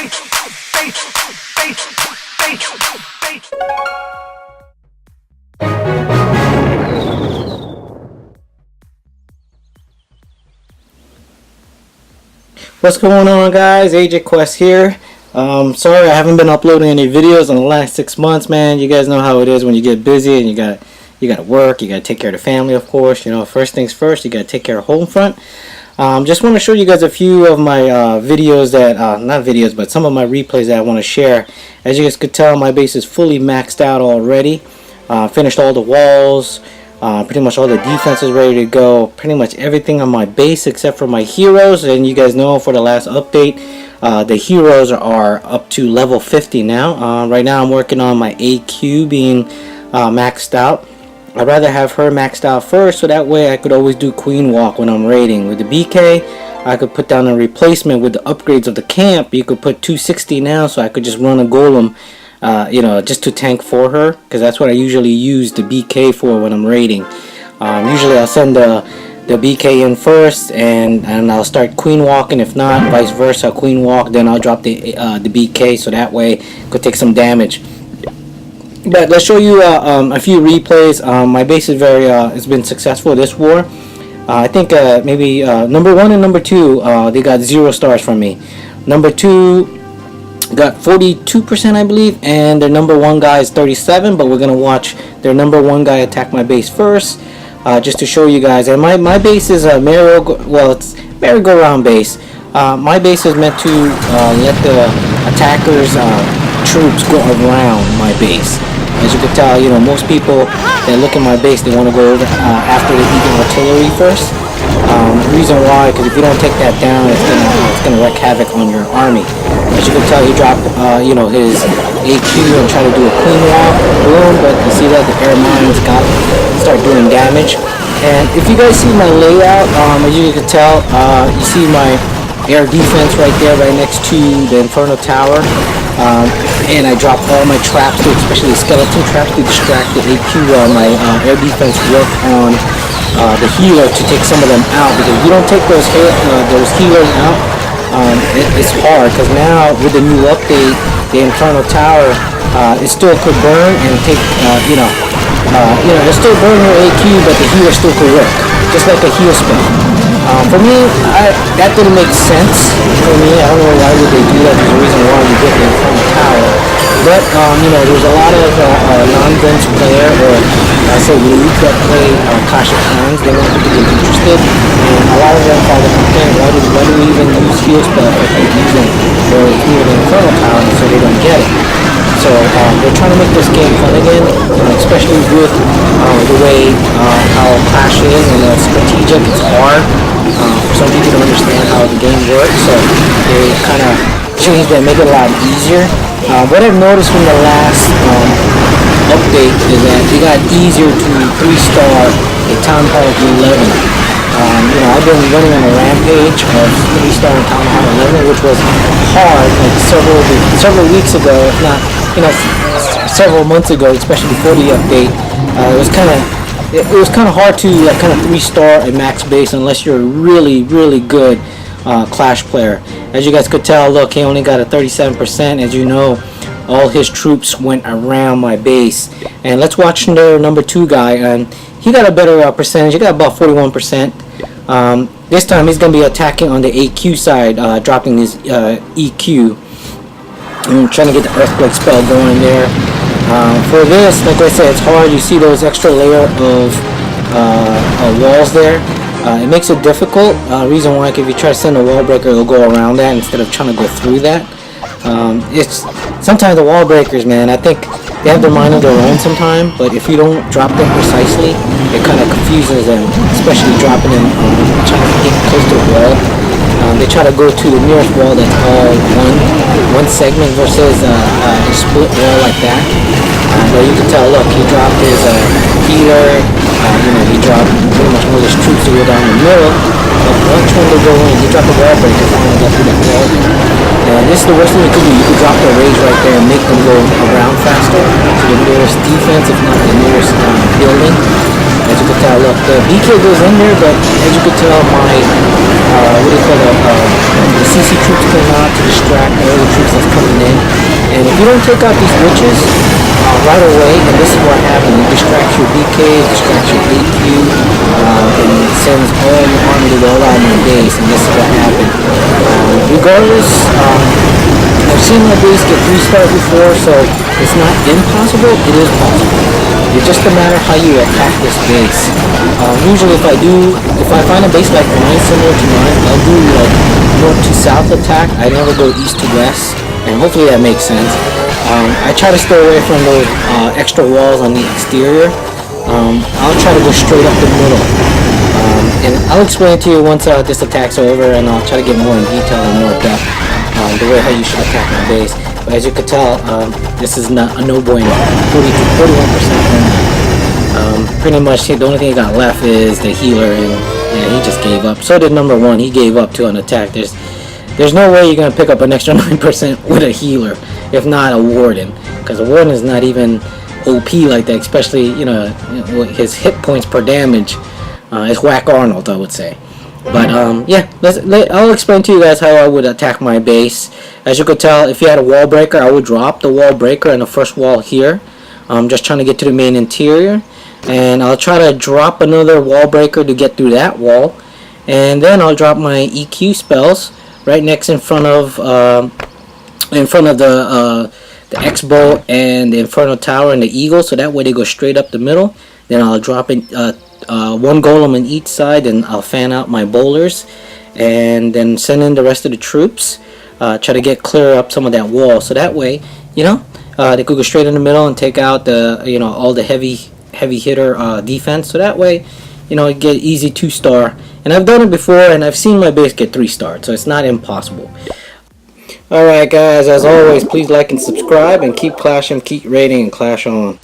What's going on, guys? AJ Quest here. Sorry I haven't been uploading any videos in the last 6 months, man. You guys know how it is when you get busy and you gotta work, you gotta take care of the family, of course. You know, first things first, you gotta take care of home front. Just want to show you guys a few of my videos that, not videos, but some of my replays that I want to share. As you guys could tell, my base is fully maxed out already. Finished all the walls. Pretty much all the defense is ready to go. Pretty much everything on my base except for my heroes. And you guys know for the last update, the heroes are up to level 50 now. Right now I'm working on my AQ being maxed out. I'd rather have her maxed out first, so that way I could always do queen walk when I'm raiding. With the BK, I could put down a replacement with the upgrades of the camp. You could put 260 now, so I could just run a golem, you know, just to tank for her, because that's what I usually use the BK for when I'm raiding. Usually I'll send the BK in first, and I'll start queen walking. If not, vice versa, queen walk, then I'll drop the BK, so that way I could take some damage. But let's show you a few replays. My base is very has been successful this war. I think maybe number 1 and number 2 they got 0 stars from me. Number 2 got 42%, I believe, and their number 1 guy is 37. But we're gonna watch their number 1 guy attack my base first, just to show you guys. And my base is a it's merry-go-round base. My base is meant to let the attackers troops go around my base. As you can tell, you know, most people that look at my base, they want to go over after the Eagle artillery first. The reason why, because if you don't take that down, it's gonna wreak havoc on your army. As you can tell, he dropped you know, his AQ and tried to do a queen walk, boom. But you see that the air mines start doing damage. And if you guys see my layout, as you can tell, you see my air defense right there, right next to the Inferno Tower. And I dropped all my traps, especially the skeleton traps, to distract the AQ while my air defense work on the healer to take some of them out. Because if you don't take those healers out, it's hard. Because now with the new update, the Inferno Tower, it still could burn and take, you know, it'll still burn your AQ, but the healer still could work, just like a heal spell. For me, that didn't make sense for me. I don't know why would they do that. There's a reason why you get the Inferno Tower. But, you know, there's a lot of non-bench player, or I say elite, that play Clash of Clans. They want people to get interested. And a lot of them call the complaint, why do we even use heal spell if they're using the Inferno Tower, so they don't get it. So they're trying to make this game fun again, especially with the way how Clash is, and it's strategic, it's hard for some people to understand how the game works, so they kind of changed it and make it a lot easier. What I've noticed from the last update is that it got easier to 3-star a Town Hall 11. You know, I've been running on a rampage of 3-star in Town Hall 11, which was hard, like several weeks ago, if not, you know, several months ago, especially before the update. It was kind of hard to like kind of 3-star a max base unless you're a really good Clash player. As you guys could tell, look, he only got a 37%. As you know, all his troops went around my base. And let's watch the number 2 guy, and he got a better percentage. He got about 41%. This time he's going to be attacking on the AQ side, dropping his EQ. I'm trying to get the Earthquake spell going there. For this, like I said, it's hard. You see those extra layer of walls there. It makes it difficult. Reason why, if you try to send a wall breaker, it'll go around that instead of trying to go through that. It's sometimes the wall breakers, man, I think they have their mind of their own sometimes, but if you don't drop them precisely, it kind of confuses them, especially dropping them, trying to get close to the wall. They try to go to the nearest wall that's all one segment versus a split wall like that. But you can tell, look, he dropped his healer, you know, he dropped pretty much all his troops to go down the middle. But once when they go in, he dropped the wall breaker, so to go through that wall. And this is the worst thing you could do. You could drop the rage right there and make them go around faster to the nearest defense, if not the nearest building. As you can tell, look, the BK goes in there, but as you can tell, my, what do you call it, the CC troops came out to distract all the troops that if you don't take out these witches right away, and this is what happens, you distract your BK, distract your AQ, and it sends all your army to roll out my base, and this is what happened. Regardless, I've seen my base get 3-star before, so it's not impossible, it is possible. It's just a matter how you attack this base. Usually if I find a base like mine, similar to mine, I'll do like north to south attack. I never go east to west, and hopefully that makes sense. I try to stay away from those extra walls on the exterior. I'll try to go straight up the middle. And I'll explain to you once this attack's over, and I'll try to get more in detail and more depth the way how you should attack my base. But as you could tell, this is not a no bueno. 41%. Pretty much the only thing he got left is the healer, and yeah, he just gave up. So did number 1. He gave up to an attack. There's no way you're gonna pick up an extra 9% with a healer, if not a warden, because a warden is not even OP like that. Especially his hit points per damage is whack Arnold, I would say. But yeah, I'll explain to you guys how I would attack my base. As you could tell, if you had a wall breaker, I would drop the wall breaker in the first wall here. I'm just trying to get to the main interior, and I'll try to drop another wall breaker to get through that wall, and then I'll drop my EQ spells right next in front of the X-Bow and the Inferno Tower and the Eagle, so that way they go straight up the middle. Then I'll drop in one golem on each side, and I'll fan out my bowlers, and then send in the rest of the troops. Try to clear up some of that wall, so that way, they could go straight in the middle and take out the all the heavy hitter defense. So that way, you get easy 2-star. And I've done it before, and I've seen my base get 3-star, so it's not impossible. Alright guys, as always, please like and subscribe, and keep clashing, keep raiding, and clash on.